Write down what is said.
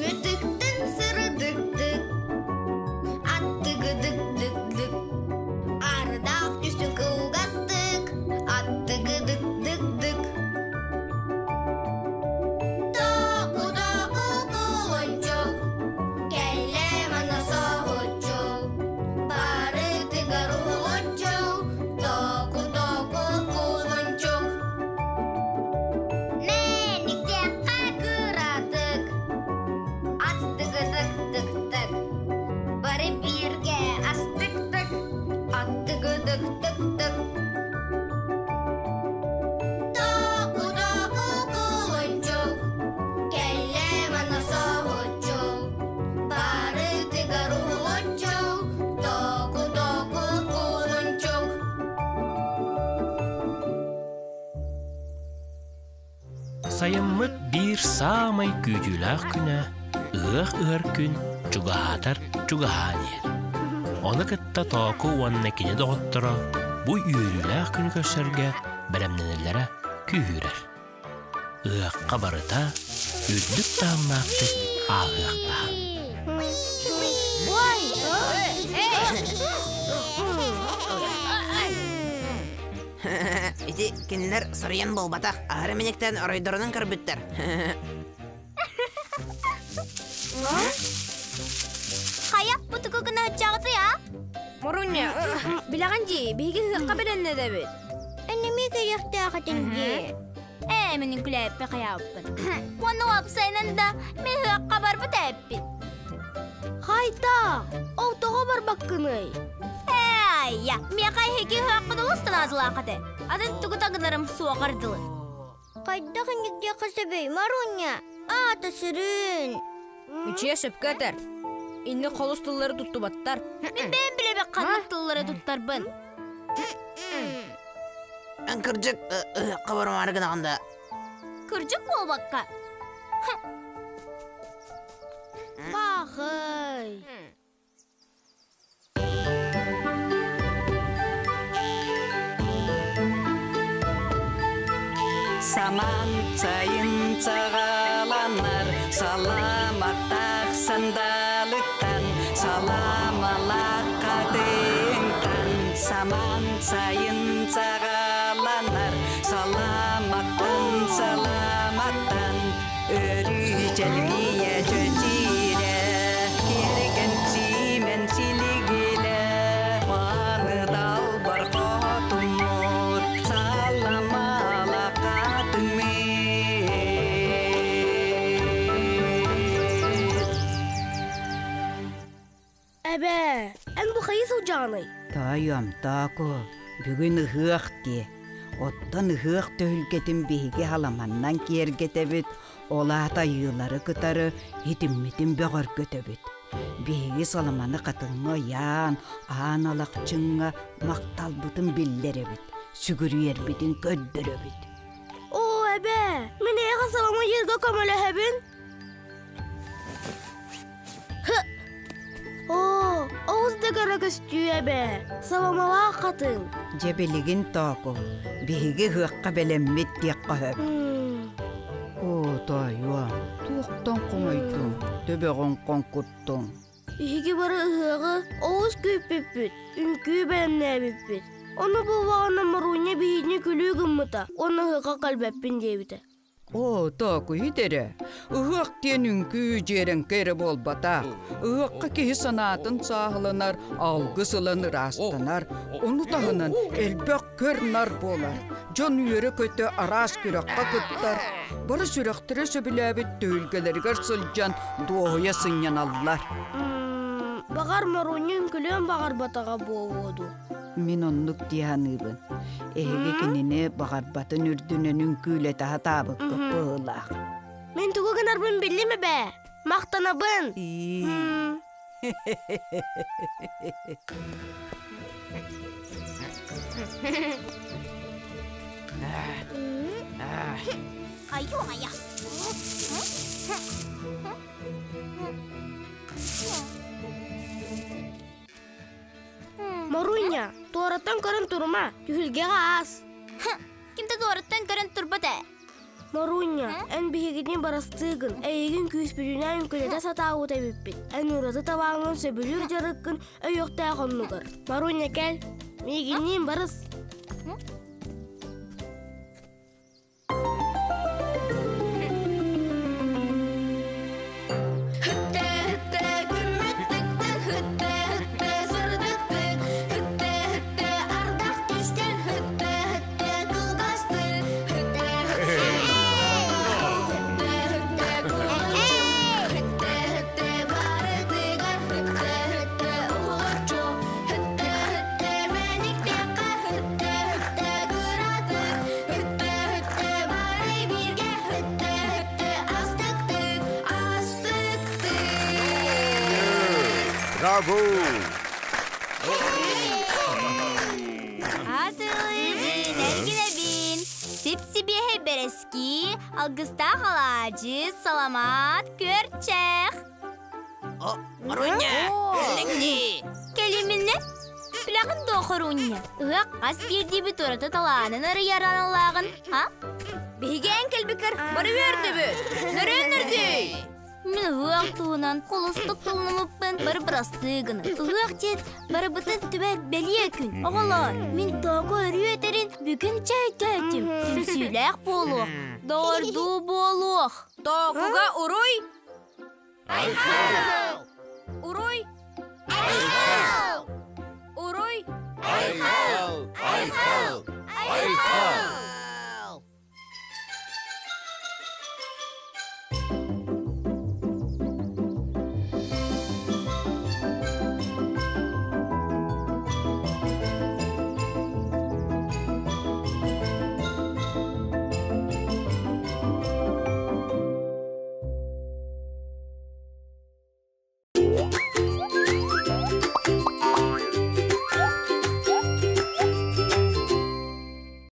Müdükten sırı dık dık. Attıgı dık dık dık. Arıdak düştün kılgastık. Attıgı dık dık dık. Doku doku kuluncuk. Kelle mana soğucuk. Barı tıgar uluncuk. Doku doku kuluncuk. Nenikte kakıradık. Attıgı dık dık dık. Barı birge astık tık. Attıgı dık dık dık. Doku doku kuluncuk. Kelle mana soğucuk. Barı tıgar uluncuk. Doku doku kuluncuk. Sayımмыт bir самай күйдүләк күнә, ых күн чугаатар чугаанер. Оны кытта току уанна кине доғыттыра, бу үйрүләк күн көсөргә бәрәмненеләре күйүрер. Ыхқа барыта, үддік таамнақты ағықта. Ити кинилер сырыян болбатах, ары менектен оройдорунан кырбыттар. Хаяк бутуку гына чагыты я. Моруня, билаганжи, биги хыкка беленне дебит. Энеме керекте акытынги. Менин күләппе каяппын. Куаны апсайнан да мен хыкка барбы тәппит. Хайта, оутога барбак кыны. Я, мен кай хеки хыкка долустан азылакыты. Атын тугутагынарым суакардылы. Кайда хынгитте кысыбый, Маруня. Ата сүрүн. Үче сөпкәтер. Инне колус тыллары тутту баттар. Мен билебек канат тыллары туттарбын. Кыржык кабармары гынаганда. Кыржык болбакка. Бахый. Саман сайын сағаланар, саламаттақ сандалыктан, саламалаққа деңтан. Саман сайын сағаланар, саламаттан, саламаттан. Өрі жәлгие жөтире, керген симен силигеле. Маны дал бар қотумут, саламалаққа Әбә, ән бу хайыз ocağını. Тайам, тако, бүгін ығық де. Оттан ығық төхілгетін бейге халаманнан кергетебіт, олата йылары кытары етімметін бөғір көтөбіт. Бейге саламаны қатыңға ян, аан алақчыңға мақтал бұтын білдеребіт, сүгірі ербетін көддіребіт. О, әбә, мен еға салама елге көмөлі әбін? О, оғызда кара көстүү әбә, саламала қатын. Жебелігін тако, бейге ығыққа белеммет дейққа хөп. О, тайуам, туқтан қомайтын, төбеғын қонқұрттың. Бейге бары ығығы оғыз көппеппет, үнкі бәлемне әбеппет. Оны бұл вағына Маруня бейіне күлі ғыммыта, оны ығыға қалбәппін дейбіті. О, тако, хитере. Ығық тенің күй жерін кері болбата. Ығыққа кейі санатын сағылынар, алғы сылыныр астанар. Оны тағынан әлбәк көрнар болар. Жон үйері көті арас күраққа күттар. Бары сүректірі сөбіләбет төлгелергер сылжан дуоя сынyan аллар. Бағар Маруня үмкілен бағар батаға болуыду. Мен онлық дияныбын. Эге кенене бағар батын үрдінен үмкүйле таға табыққа бұлақ. Мен түгі гынарбын білі ме бә? Мақтанабын. Аю, ая. Маруня, туараттан көрін тұрма, түхілге ғас. Кимді туараттан көрін тұрбады? Marunya, en bihigini barastığın, eğin küspülüne ünkülede satağıta bippit. En uğradı tabağın söbülür jarıkkın, öyokta konnugar. Marunya gel, miginin barız. Bravo! Nergile bin. Sipsibiye bereski. Algısta halacı. Salamat. Görçek. O, Marunya, öldüngdi. Keliminle. Plakın dokurunya. Iğak az bir dibi turata talanın arı yaran Allah'ın. Ha? Bihigen kelbikar. Barı verdi mi? Nerede? Min ığak tuğunan kolustuk tulunumuppan barı bırastığını. Iğak jet barı bıtın tübet beliye gün. Oğlar, min toku örüyor eterin bugün çay tüytüm. Tümsüylek boluq. Doğurdu boluq. Tokuga uruy. Ayhav! Uruy. Ayhav! Uruy. Ayhav! Ayhav! Ayhav!